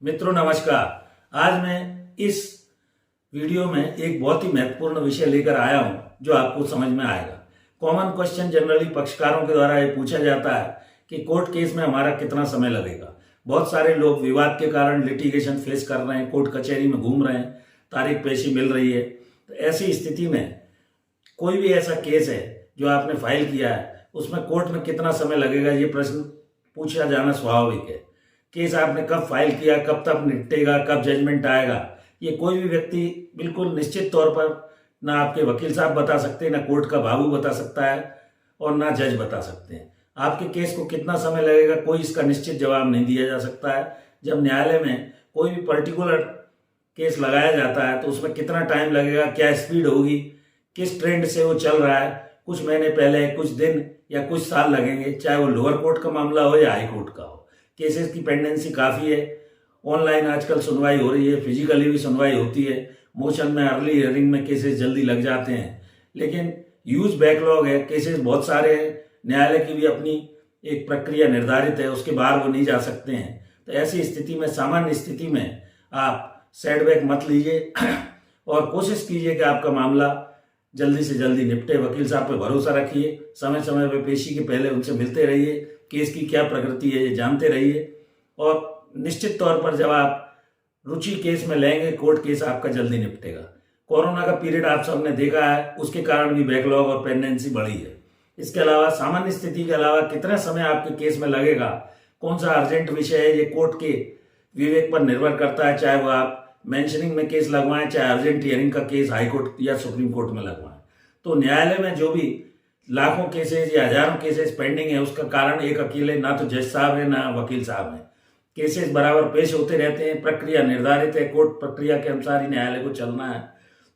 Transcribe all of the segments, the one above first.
मित्रों नमस्कार। आज मैं इस वीडियो में एक बहुत ही महत्वपूर्ण विषय लेकर आया हूं जो आपको समझ में आएगा। कॉमन क्वेश्चन जनरली पक्षकारों के द्वारा ये पूछा जाता है कि कोर्ट केस में हमारा कितना समय लगेगा। बहुत सारे लोग विवाद के कारण लिटिगेशन फेस कर रहे हैं, कोर्ट कचहरी में घूम रहे हैं, तारीख पेशी मिल रही है। तो ऐसी स्थिति में कोई भी ऐसा केस है जो आपने फाइल किया है, उसमें कोर्ट में कितना समय लगेगा, ये प्रश्न पूछा जाना स्वाभाविक है। केस आपने कब फाइल किया, कब तक निपटेगा, कब जजमेंट आएगा, ये कोई भी व्यक्ति बिल्कुल निश्चित तौर पर ना आपके वकील साहब बता सकते, ना कोर्ट का बाबू बता सकता है और ना जज बता सकते हैं। आपके केस को कितना समय लगेगा, कोई इसका निश्चित जवाब नहीं दिया जा सकता है। जब न्यायालय में कोई भी पर्टिकुलर केस लगाया जाता है तो उसमें कितना टाइम लगेगा, क्या स्पीड होगी, किस ट्रेंड से वो चल रहा है, कुछ महीने पहले, कुछ दिन या कुछ साल लगेंगे, चाहे वो लोअर कोर्ट का मामला हो या हाई कोर्ट का हो। केसेस की पेंडेंसी काफ़ी है। ऑनलाइन आजकल सुनवाई हो रही है, फिजिकली भी सुनवाई होती है। मोशन में, अर्ली हियरिंग में केसेस जल्दी लग जाते हैं, लेकिन ह्यूज बैकलॉग है, केसेस बहुत सारे हैं। न्यायालय की भी अपनी एक प्रक्रिया निर्धारित है, उसके बाहर वो नहीं जा सकते हैं। तो ऐसी स्थिति में, सामान्य स्थिति में आप सेटबैक मत लीजिए और कोशिश कीजिए कि आपका मामला जल्दी से जल्दी निपटे। वकील साहब पे भरोसा रखिए, समय समय पे पेशी के पहले उनसे मिलते रहिए, केस की क्या प्रकृति है ये जानते रहिए और निश्चित तौर पर जब आप रुचि केस में लेंगे, कोर्ट केस आपका जल्दी निपटेगा। कोरोना का पीरियड आप सबने देखा है, उसके कारण भी बैकलॉग और पेंडेंसी बढ़ी है। इसके अलावा सामान्य स्थिति के अलावा कितना समय आपके केस में लगेगा, कौन सा अर्जेंट विषय है, ये कोर्ट के विवेक पर निर्भर करता है। चाहे वो आप मेंशनिंग में केस लगवाएं, चाहे अर्जेंट हियरिंग का केस हाई कोर्ट या सुप्रीम कोर्ट में लगवाएं। तो न्यायालय में जो भी लाखों केसेस या हजारों केसेस पेंडिंग है, उसका कारण एक अकेले ना तो जज साहब है ना वकील साहब है। केसेस बराबर पेश होते रहते हैं, प्रक्रिया निर्धारित है, कोर्ट प्रक्रिया के अनुसार ही न्यायालय को चलना है।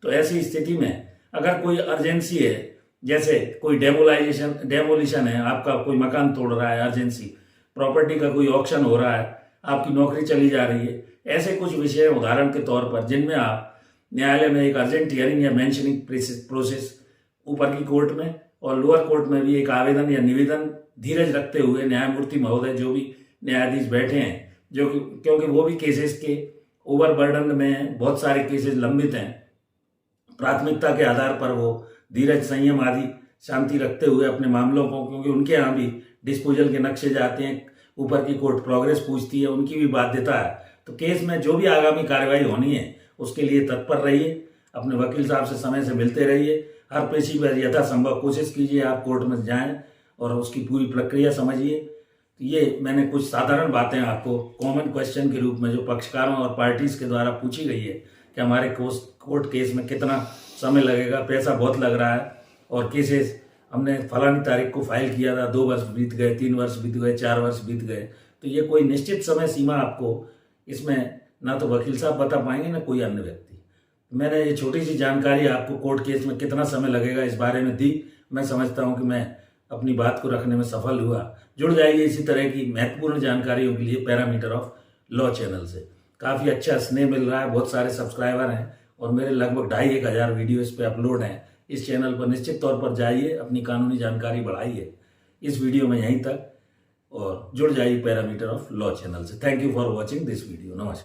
तो ऐसी स्थिति में अगर कोई अर्जेंसी है, जैसे कोई डेमोलिशन है, आपका कोई मकान तोड़ रहा है, अर्जेंसी, प्रॉपर्टी का कोई ऑक्शन हो रहा है, आपकी नौकरी चली जा रही है, ऐसे कुछ विषय उदाहरण के तौर पर जिनमें आप न्यायालय में एक अर्जेंट हियरिंग या मेंशनिंग प्रोसेस ऊपर की कोर्ट में और लोअर कोर्ट में भी एक आवेदन या निवेदन धीरज रखते हुए न्यायमूर्ति महोदय जो भी न्यायाधीश बैठे हैं, जो कि क्योंकि वो भी केसेस के ओवरबर्डन में हैं, बहुत सारे केसेस लंबित हैं, प्राथमिकता के आधार पर वो धीरज, संयम आदि शांति रखते हुए अपने मामलों को, क्योंकि उनके यहाँ भी डिस्पोजल के नक्शे जाते हैं, ऊपर की कोर्ट प्रोग्रेस पूछती है, उनकी भी बाध्यता है। तो केस में जो भी आगामी कार्रवाई होनी है उसके लिए तत्पर रहिए, अपने वकील साहब से समय से मिलते रहिए, हर पेशी पर यथासंभव कोशिश कीजिए आप कोर्ट में जाएं और उसकी पूरी प्रक्रिया समझिए। ये मैंने कुछ साधारण बातें आपको कॉमन क्वेश्चन के रूप में जो पक्षकारों और पार्टीज के द्वारा पूछी गई है कि हमारे कोर्ट केस में कितना समय लगेगा, पैसा बहुत लग रहा है और केसेस हमने फलानी तारीख को फाइल किया था, 2 वर्ष बीत गए, 3 वर्ष बीत गए, 4 वर्ष बीत गए। तो ये कोई निश्चित समय सीमा आपको इसमें ना तो वकील साहब बता पाएंगे ना कोई अन्य व्यक्ति। मैंने ये छोटी सी जानकारी आपको कोर्ट केस में कितना समय लगेगा इस बारे में दी। मैं समझता हूँ कि मैं अपनी बात को रखने में सफल हुआ। जुड़ जाइए इसी तरह की महत्वपूर्ण जानकारियों के लिए पैरामीटर ऑफ लॉ चैनल से। काफ़ी अच्छा स्नेह मिल रहा है, बहुत सारे सब्सक्राइबर हैं और मेरे लगभग 2500 वीडियो इस पर अपलोड हैं। इस चैनल पर निश्चित तौर पर जाइए, अपनी कानूनी जानकारी बढ़ाइए। इस वीडियो में यहीं तक और जुड़ जाइए पैरामीटर ऑफ लॉ चैनल से। Thank you for watching this video. नमस्कार।